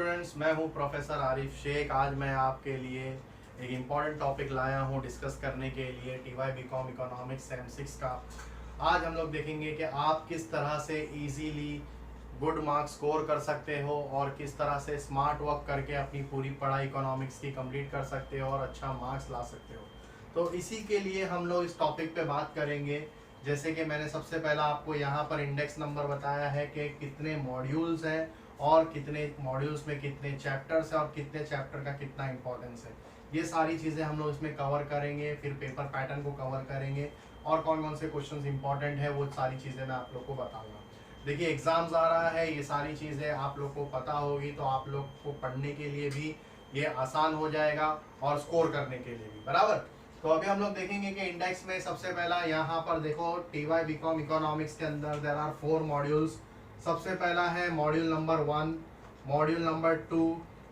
Students, मैं हूं professor Arif Sheikh. आज मैं आपके लिए एक इम्पॉर्टेंट टॉपिक लाया हूं डिस्कस करने के लिए, टीवाई बीकॉम इकोनॉमिक्स सेम 6 का। आज हम लोग देखेंगे कि आप किस तरह से इजीली गुड मार्क्स स्कोर कर सकते हो और किस तरह से स्मार्ट वर्क करके अपनी पूरी पढ़ाई इकोनॉमिक्स की कंप्लीट कर सकते हो और अच्छा मार्क्स ला सकते हो। तो इसी के लिए हम लोग इस टॉपिक पे बात करेंगे। जैसे कि मैंने सबसे पहला आपको यहाँ पर इंडेक्स नंबर बताया है कि कितने मॉड्यूल्स हैं और कितने मॉड्यूल्स में कितने चैप्टर्स हैं और कितने चैप्टर का कितना इंपॉर्टेंस है। ये सारी चीज़ें हम लोग इसमें कवर करेंगे। फिर पेपर पैटर्न को कवर करेंगे और कौन कौन से क्वेश्चंस इंपॉर्टेंट है वो सारी चीज़ें मैं आप लोग को बताऊंगा। देखिए, एग्जाम्स आ रहा है, ये सारी चीज़ें आप लोग को पता होगी तो आप लोग को पढ़ने के लिए भी ये आसान हो जाएगा और स्कोर करने के लिए भी बराबर। तो अभी हम लोग देखेंगे कि इंडेक्स में सबसे पहला यहाँ पर देखो, टीवाई बीकॉम इकोनॉमिक्स के अंदर देयर आर 4 मॉड्यूल्स। सबसे पहला है module number 1, module number 2,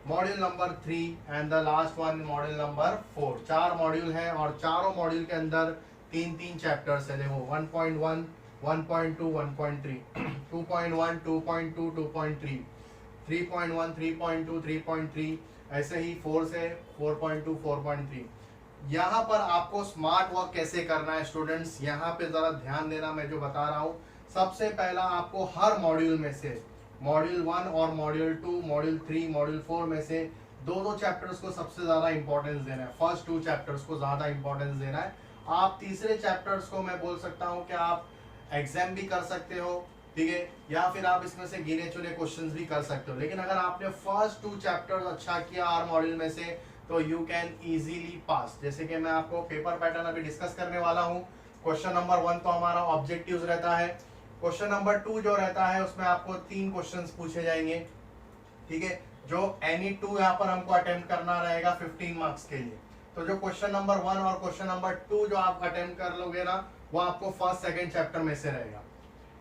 module number 3 and the last one module number 4। 4 module हैं और चारों मॉड्यूल के अंदर 3-3 चैप्टर्स है। देखो 1.1, 1.2, 1.3, 2.1, 2.2, 2.3, 3.1, 3.2, 3.3, ऐसे ही 4 से 4.2, 4.3। यहाँ पर आपको स्मार्ट वर्क कैसे करना है स्टूडेंट्स, यहाँ पे जरा ध्यान देना मैं जो बता रहा हूँ। सबसे पहला आपको हर मॉड्यूल में से मॉड्यूल 1 और मॉड्यूल 2, मॉड्यूल 3, मॉड्यूल 4 में से दो चैप्टर्स को सबसे ज्यादा इंपॉर्टेंस देना है। फर्स्ट 2 चैप्टर्स को ज्यादा इंपॉर्टेंस देना है। आप तीसरे चैप्टर्स को मैं बोल सकता हूँ कि आप एग्जाम भी कर सकते हो, ठीक है, या फिर आप इसमें से गिने चुने क्वेश्चंस भी कर सकते हो। लेकिन अगर आपने फर्स्ट 2 चैप्टर्स अच्छा किया हर मॉड्यूल में से तो यू कैन इजीली पास। जैसे कि मैं आपको पेपर पैटर्न अभी डिस्कस करने वाला हूँ। क्वेश्चन नंबर 1 तो हमारा ऑब्जेक्टिव्स रहता है। क्वेश्चन नंबर 2 जो रहता है उसमें आपको 3 क्वेश्चंस पूछे जाएंगे, ठीक है, जो एनी 2 यहाँ पर हमको अटेम्प्ट करना रहेगा 15 मार्क्स के लिए। तो जो क्वेश्चन नंबर 1 और क्वेश्चन नंबर 2 जो आप अटेम्प्ट कर लोगे ना, वो आपको फर्स्ट सेकंड चैप्टर में से रहेगा,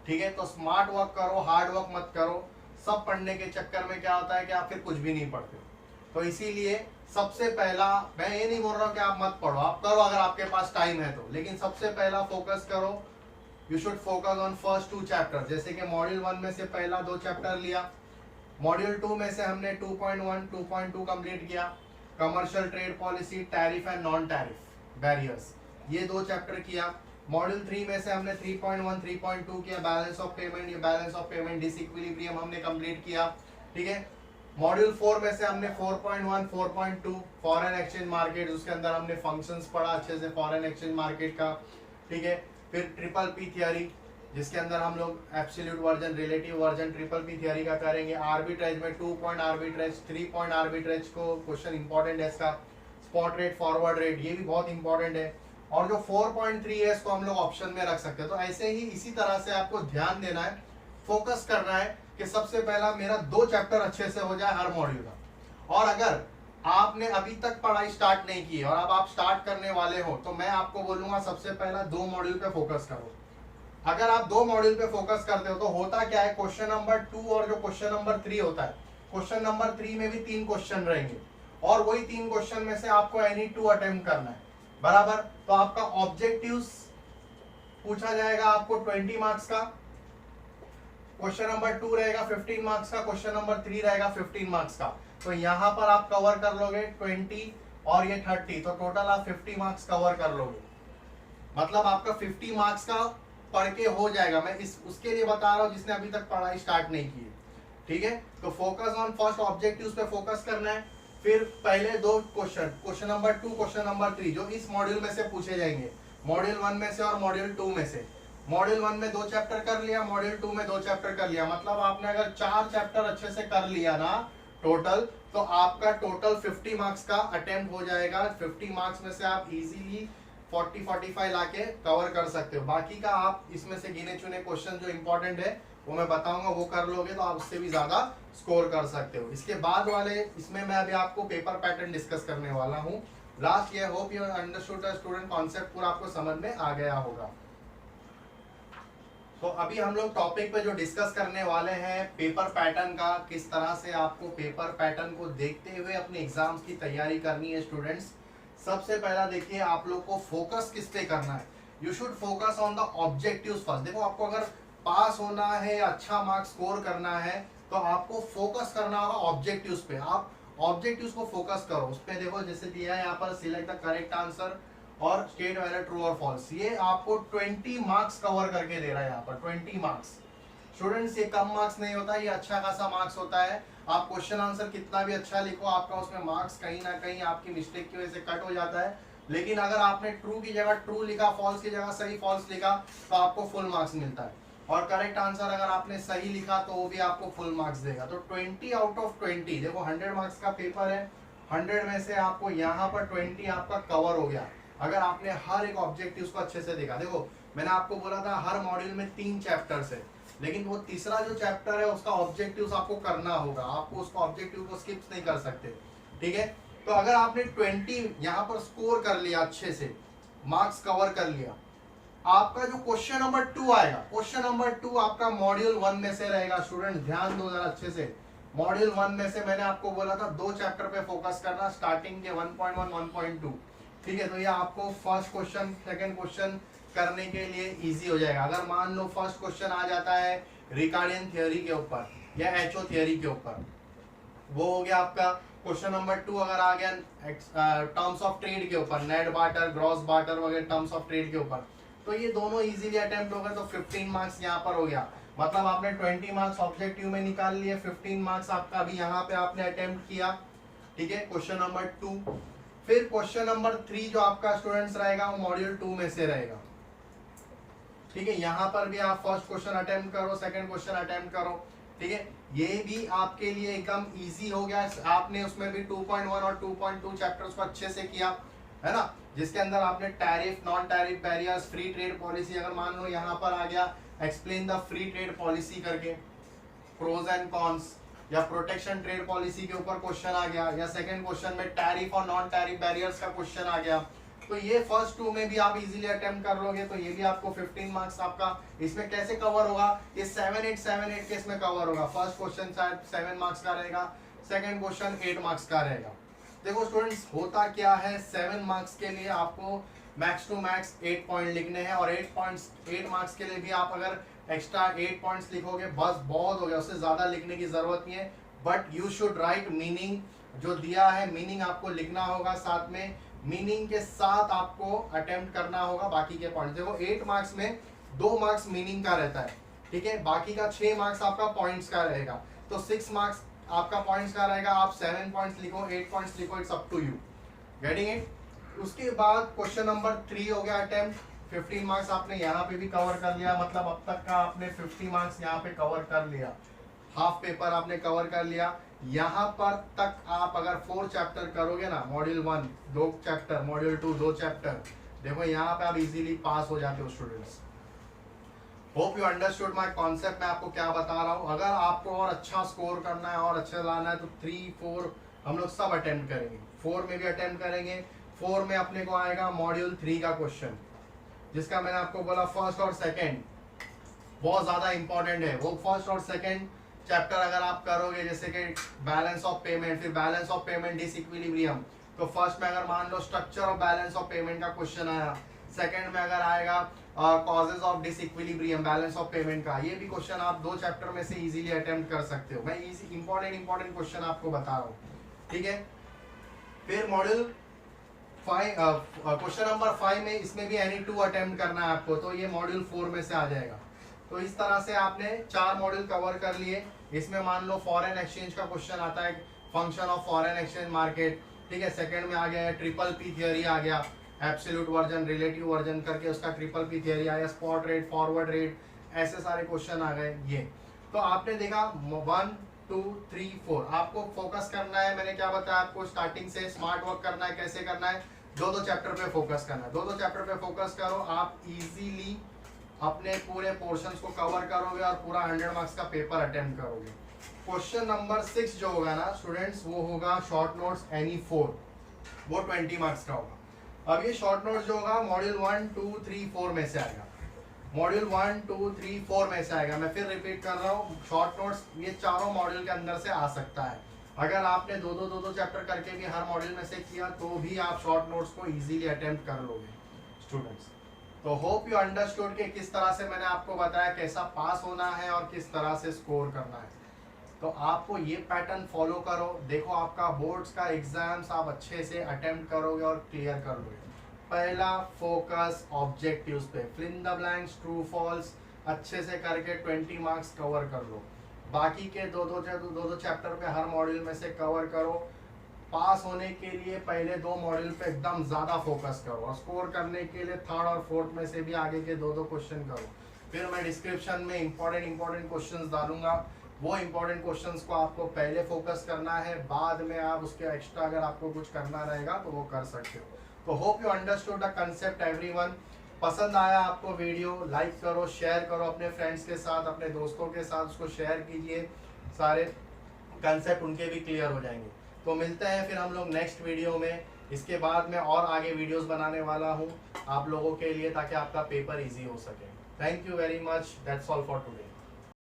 ठीक है। तो स्मार्ट वर्क करो, हार्ड वर्क मत करो। सब पढ़ने के चक्कर में क्या होता है कि आप फिर कुछ भी नहीं पढ़ते हो। तो इसीलिए सबसे पहला, मैं ये नहीं बोल रहा हूँ कि आप मत पढ़ो, आप करो अगर आपके पास टाइम है तो, लेकिन सबसे पहला फोकस करो, you should focus on first 2 chapter. जैसे कि मॉड्यूल 1 में से पहला 2 चैप्टर लिया, मॉड्यूल 2 में से हमने 2.1, 2.2 कंप्लीट किया, commercial trade policy, tariff and non tariff barriers, ये 2 चैप्टर किया। मॉड्यूल 3 में से हमने 3.1, 3.2 किया, बैलेंस ऑफ पेमेंट, ये बैलेंस ऑफ पेमेंट डिसइक्विलिब्रियम हमने कंप्लीट किया, ठीक है। मॉड्यूल 4 में से हमने 4.1, 4.2 फॉरेन एक्सचेंज मार्केट, उसके अंदर हमने फंक्शंस पढ़ा अच्छे से फॉरेन एक्सचेंज मार्केट का, ठीक है। फिर ट्रिपल पी थियरी, जिसके अंदर हम लोग absolute version, relative version, triple P theory का करेंगे। आर्बिट्रेज में 2 पॉइंट आर्बिट्रेज, 3 पॉइंट आर्बिट्रेज को क्वेश्चन इंपॉर्टेंट है इसका। स्पॉट रेट, फॉरवर्ड रेट, ये भी बहुत इंपॉर्टेंट है। और जो 4.3 है इसको हम लोग ऑप्शन में रख सकते हैं। तो ऐसे ही इसी तरह से आपको ध्यान देना है, फोकस करना है कि सबसे पहला मेरा 2 चैप्टर अच्छे से हो जाए हर मॉड्यूल का। और अगर आपने अभी तक पढ़ाई स्टार्ट नहीं की और अब आप स्टार्ट करने वाले हो तो मैं आपको बोलूंगा सबसे पहला 2 मॉड्यूल पे फोकस करो। अगर आप 2 मॉड्यूल पे फोकस करते हो तो होता क्या है, क्वेश्चन नंबर 2 और जो क्वेश्चन नंबर 3 होता है, क्वेश्चन नंबर 3 में भी 3 क्वेश्चन रहेंगे और वही 3 क्वेश्चन में से आपको एनी 2 अटेम्प्ट करना है, बराबर। तो आपका ऑब्जेक्टिव्स पूछा जाएगा आपको 20 मार्क्स का, क्वेश्चन नंबर 2 रहेगा 15 मार्क्स का, क्वेश्चन नंबर 3 रहेगा 15 मार्क्स का। तो यहाँ पर आप कवर कर लोगे 20 और ये 30, तो टोटल आप 50 मार्क्स कवर कर लोगे। मतलब आपका 50 मार्क्स का पढ़ के हो जाएगा। मैं इस उसके लिए बता रहा हूँ जिसने अभी तक पढ़ाई स्टार्ट नहीं की है, ठीक है। तो फोकस ऑन फर्स्ट ऑब्जेक्टिव्स पे फोकस करना है। फिर पहले 2 question, question number 2, question number 3 जो इस मॉड्यूल में से पूछे जाएंगे, मॉड्यूल 1 में से और मॉड्यूल 2 में से। मॉड्यूल 1 में 2 चैप्टर कर लिया, मॉड्यूल 2 में 2 चैप्टर कर लिया, मतलब आपने अगर 4 चैप्टर अच्छे से कर लिया ना टोटल, तो आपका टोटल 50 मार्क्स का अटेम्प्ट हो जाएगा। 50 मार्क्स में से आप इजीली 40-45 लाके कवर कर सकते हो। बाकी का आप इसमें से गिने चुने क्वेश्चन जो इंपॉर्टेंट है वो मैं बताऊंगा, वो कर लोगे तो आप उससे भी ज्यादा स्कोर कर सकते हो। इसके बाद वाले इसमें मैं अभी आपको पेपर पैटर्न डिस्कस करने वाला हूँ last year. Hope you understood the student, concept पूरा आपको समझ में आ गया होगा। तो अभी हम लोग टॉपिक पे जो डिस्कस करने वाले हैं पेपर पैटर्न का, किस तरह से आपको पेपर पैटर्न को देखते हुए अपने एग्जाम्स की तैयारी करनी है स्टूडेंट्स। सबसे पहला देखिए, आप लोग को फोकस किस पे करना है। You should focus on the objectives first. देखो, आपको अगर पास होना है, अच्छा मार्क्स स्कोर करना है, तो आपको फोकस करना होगा ऑब्जेक्टिव्स पे। आप ऑब्जेक्टिव्स को फोकस करो उस पे। देखो जैसे दिया है यहाँ पर, सिलेक्ट द करेक्ट आंसर और स्टेट वैल्यू ट्रू और फॉल्स। ये आपको 20 मार्क्स कवर करके दे रहा है यहाँ पर, 20 मार्क्स। स्टूडेंट्स ये कम मार्क्स नहीं होता, ये अच्छा खासा मार्क्स होता है। आप क्वेश्चन आंसर कितना भी अच्छा लिखो, आपका उसमें मार्क्स कहीं ना कहीं आपकी मिस्टेक की वजह से कट हो जाता है। लेकिन अगर आपने ट्रू की जगह ट्रू लिखा, फॉल्स की जगह सही फॉल्स लिखा, तो आपको फुल मार्क्स मिलता है। और करेक्ट आंसर अगर आपने सही लिखा तो वो भी आपको फुल मार्क्स देगा। तो 20 आउट ऑफ 20, देखो 100 मार्क्स का पेपर है, 100 में से आपको यहाँ पर 20 आपका कवर हो गया अगर आपने हर एक ऑब्जेक्टिव को अच्छे से देखा। देखो मैंने आपको बोला था हर मॉड्यूल में 3 चैप्टर्स है, लेकिन वो तीसरा जो चैप्टर है उसका ऑब्जेक्टिव्स आपको करना होगा, आपको उसका ऑब्जेक्टिव को स्किप नहीं कर सकते, ठीक है। तो अगर आपने 20 यहाँ पर स्कोर कर लिया, अच्छे से मार्क्स कवर कर लिया, आपका जो क्वेश्चन नंबर 2 आएगा, क्वेश्चन नंबर 2 आपका मॉड्यूल 1 में से रहेगा। स्टूडेंट ध्यान दो जरा अच्छे से, मॉड्यूल 1 में से मैंने आपको बोला था 2 चैप्टर पे फोकस करना, स्टार्टिंग के 1.1 1.2, ठीक है। तो ये आपको फर्स्ट क्वेश्चन सेकंड क्वेश्चन करने के लिए इजी हो जाएगा। अगर मान लो फर्स्ट क्वेश्चन आ जाता है रिकार्डियन थ्योरी के ऊपर या एचओ थ्योरी के ऊपर, वो हो गया आपका क्वेश्चन नंबर 2। अगर आ गया टर्म्स ऑफ ट्रेड के ऊपर, नेट बार्टर ग्रॉस बार्टर वगैरह टर्म्स ऑफ ट्रेड के ऊपर, तो ये दोनों इजीली अटेम्प्ट हो गए। तो 15 मार्क्स यहाँ पर हो गया, मतलब आपने 20 मार्क्स ऑब्जेक्टिव में निकाल लिए, 15 मार्क्स आपका अभी यहाँ पे आपने अटेम्प्ट किया, ठीक है, क्वेश्चन नंबर 2। फिर क्वेश्चन नंबर 3 जो आपका स्टूडेंट्स रहेगा वो मॉड्यूल 2 में से रहेगा, ठीक है। यहाँ पर भी आप फर्स्ट क्वेश्चन अटेम्प्ट करो, सेकंड क्वेश्चन अटेम्प्ट करो, ठीक है। ये भी आपके लिए एकदम इजी हो गया। आपने उसमें भी 2.1 और 2.2 चैप्टर्स को अच्छे से किया है ना, जिसके अंदर आपने tariff, non tariff barriers, free trade policy, अगर मान लो यहाँ पर आ गया explain the free trade policy करके, प्रोज एंड कॉन्स, या प्रोटेक्शन ट्रेड पॉलिसी के ऊपर क्वेश्चन आ गया, या सेकंड क्वेश्चन में टैरिफ और नॉन टैरिफ बैरियर्स का क्वेश्चन आ गया, तो ये फर्स्ट 2 में भी आप इजीली अटेम्प्ट कर लोगे। तो ये भी आपको 15 मार्क्स आपका इसमें कैसे कवर होगा, ये 7-8 के इसमें कवर होगा। फर्स्ट क्वेश्चन शायद 7 मार्क्स का रहेगा, सेकंड क्वेश्चन 8 मार्क्स का रहेगा। देखो स्टूडेंट्स होता क्या है, 7 मार्क्स के लिए आपको मैक्स टू मैक्स 8 पॉइंट लिखने हैं, और 8 मार्क्स के लिए भी आप अगर एक्स्ट्रा 8 पॉइंट्स लिखोगे बस बहुत हो गया, उससे ज्यादा लिखने की जरूरत नहीं है। But you should write meaning, जो दिया है मीनिंग आपको लिखना होगा, साथ में मीनिंग के साथ आपको अटेम्प्ट करना होगा बाकी के पॉइंट्स। देखो 8 मार्क्स में 2 मार्क्स मीनिंग का रहता है, ठीक है, बाकी का 6 मार्क्स आपका पॉइंट्स का रहेगा। तो 6 मार्क्स आपका पॉइंट्स का रहेगा, आप 7 पॉइंट्स लिखो, 8 पॉइंट्स लिखो, it's up to you, getting it. उसके बाद क्वेश्चन नंबर 3 हो गया अटेम्प्ट, 15 मार्क्स आपने यहाँ पे भी कवर कर लिया, मतलब अब तक का आपने 50 मार्क्स यहाँ पे कवर कर लिया, हाफ पेपर आपने कवर कर लिया। यहाँ पर तक आप अगर 4 चैप्टर करोगे ना, मॉड्यूल 1 2 चैप्टर, मॉड्यूल 2 2 चैप्टर, देखो यहाँ पे आप इजीली पास हो जाते हो students. Hope you understood my concept. मैं आपको क्या बता रहा हूँ, अगर आपको और अच्छा स्कोर करना है और अच्छा लाना है तो 3 4 हम लोग सब अटेम्प्ट करेंगे, 4 में भी अटेम्प्ट करेंगे। 4 में अपने को आएगा मॉड्यूल 3 का क्वेश्चन, जिसका मैंने आपको बोला फर्स्ट और सेकंड बहुत ज्यादा इंपॉर्टेंट है। वो फर्स्ट और सेकंड चैप्टर अगर आप करोगे, जैसे कि बैलेंस ऑफ पेमेंट, फिर बैलेंस ऑफ पेमेंट डिसइक्विलिब्रियम, तो फर्स्ट में अगर मान लो structure of balance of payment का क्वेश्चन आया, सेकंड में अगर आएगा causes of disequilibrium balance of payment का, ये भी क्वेश्चन आप 2 चैप्टर में से इजीली अटेम्प्ट कर सकते हो। मैं इजी इंपॉर्टेंट क्वेश्चन आपको बता रहा हूँ, ठीक है। फिर मॉड्यूल 5 क्वेश्चन नंबर 5 में इसमें भी एनी 2 अटेम्प्ट करना है आपको, तो ये मॉड्यूल 4 में से आ जाएगा। तो इस तरह से आपने 4 मॉड्यूल कवर कर लिए। इसमें मान लो फॉरेन एक्सचेंज का क्वेश्चन आता है, function of foreign exchange market, ठीक है। सेकंड में आ गया ट्रिपल पी थियोरी आ गया, एब्सोल्यूट वर्जन, रिलेटिव वर्जन करके उसका ट्रिपल पी थियोरी आया, स्पॉट रेट, फॉरवर्ड रेट, ऐसे सारे क्वेश्चन आ गए ये। तो आपने देखा 1 2 3 4 आपको फोकस करना है। मैंने क्या बताया आपको, स्टार्टिंग से स्मार्ट वर्क करना है। कैसे करना है, 2 चैप्टर पे फोकस करना है, 2 चैप्टर पे फोकस करो, आप इजीली अपने पूरे पोर्शंस को कवर करोगे और पूरा 100 मार्क्स का पेपर अटेम्प्ट करोगे। क्वेश्चन नंबर 6 जो होगा ना स्टूडेंट्स, वो होगा शॉर्ट नोट्स एनी 4, वो 20 मार्क्स का होगा। अब ये शॉर्ट नोट्स जो होगा मॉड्यूल 1 2 3 4 में से आएगा, मॉड्यूल 1 2 3 4 में से आएगा। मैं फिर रिपीट कर रहा हूँ, शॉर्ट नोट्स ये चारों मॉड्यूल के अंदर से आ सकता है। अगर आपने 2 चैप्टर करके भी हर मॉड्यूल में से किया तो भी आप शॉर्ट नोट्स को इजीली अटेम्प्ट कर लोगे स्टूडेंट्स। तो होप यू अंडरस्टूड कि किस तरह से मैंने आपको बताया कैसा पास होना है और किस तरह से स्कोर करना है। तो आपको ये पैटर्न फॉलो करो, देखो आपका बोर्ड्स का एग्जाम्स आप अच्छे से अटेम्प्ट करोगे और क्लियर कर लोगे। पहला फोकस ऑब्जेक्टिव्स पे, fill in the blanks, true false अच्छे से करके 20 मार्क्स कवर कर लो। बाकी के दो दो चैप्टर पे हर मॉड्यूल में से कवर करो। पास होने के लिए पहले 2 मॉड्यूल पे एकदम ज़्यादा फोकस करो और स्कोर करने के लिए 3rd और 4th में से भी आगे के 2 क्वेश्चन करो। फिर मैं डिस्क्रिप्शन में इंपॉर्टेंट क्वेश्चंस डालूंगा, वो इंपॉर्टेंट क्वेश्चंस को आपको पहले फोकस करना है, बाद में आप उसके एक्स्ट्रा अगर आपको कुछ करना रहेगा तो वो कर सकते हो। तो hope you understood the concept everyone. पसंद आया आपको वीडियो, लाइक करो, शेयर करो अपने फ्रेंड्स के साथ, अपने दोस्तों के साथ उसको शेयर कीजिए, सारे कंसेप्ट उनके भी क्लियर हो जाएंगे। तो मिलते हैं फिर हम लोग नेक्स्ट वीडियो में। इसके बाद मैं और आगे वीडियोस बनाने वाला हूँ आप लोगों के लिए, ताकि आपका पेपर इजी हो सके। Thank you very much, that's all for today.